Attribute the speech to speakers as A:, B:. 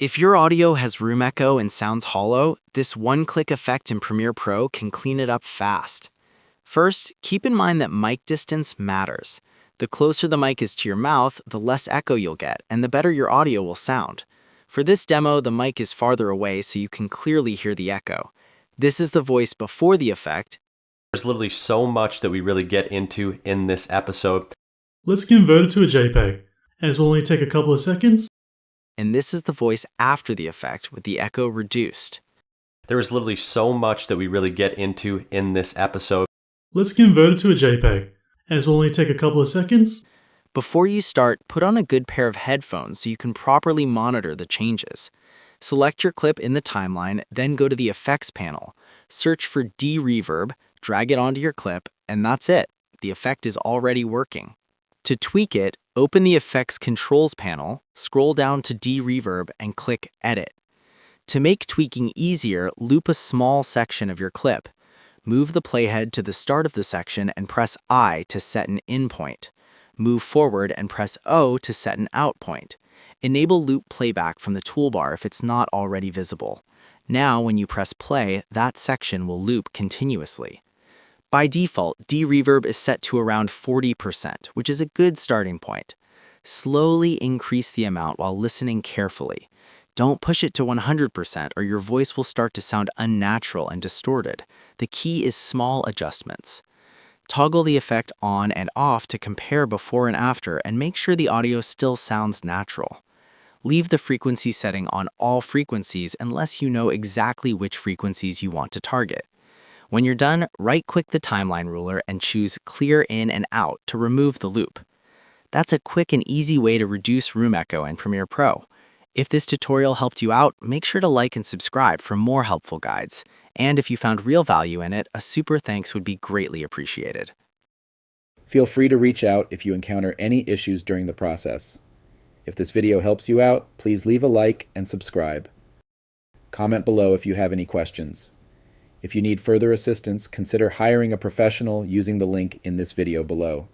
A: If your audio has room echo and sounds hollow, this one-click effect in Premiere Pro can clean it up fast. First, keep in mind that mic distance matters. The closer the mic is to your mouth, the less echo you'll get, and the better your audio will sound. For this demo, the mic is farther away so you can clearly hear the echo. This is the voice before the effect.
B: There's literally so much that we really get into in this episode.
C: Let's convert it to a JPEG, as will only take a couple of seconds.
A: And this is the voice after the effect with the echo reduced.
B: There is literally so much that we really get into in this episode.
C: Let's convert it to a JPEG, as will only take a couple of seconds.
A: Before you start, put on a good pair of headphones so you can properly monitor the changes. Select your clip in the timeline, then go to the Effects panel. Search for DeReverb, drag it onto your clip, and that's it. The effect is already working. To tweak it, open the Effects Controls panel, scroll down to DeReverb, and click Edit. To make tweaking easier, loop a small section of your clip. Move the playhead to the start of the section and press I to set an in point. Move forward and press O to set an out point. Enable loop playback from the toolbar if it's not already visible. Now, when you press play, that section will loop continuously. By default, DeReverb is set to around 40%, which is a good starting point. Slowly increase the amount while listening carefully. Don't push it to 100% or your voice will start to sound unnatural and distorted. The key is small adjustments. Toggle the effect on and off to compare before and after and make sure the audio still sounds natural. Leave the frequency setting on all frequencies unless you know exactly which frequencies you want to target. When you're done, right-click the timeline ruler and choose Clear In and Out to remove the loop. That's a quick and easy way to reduce room echo in Premiere Pro. If this tutorial helped you out, make sure to like and subscribe for more helpful guides. And if you found real value in it, a super thanks would be greatly appreciated.
D: Feel free to reach out if you encounter any issues during the process. If this video helps you out, please leave a like and subscribe. Comment below if you have any questions. If you need further assistance, consider hiring a professional using the link in this video below.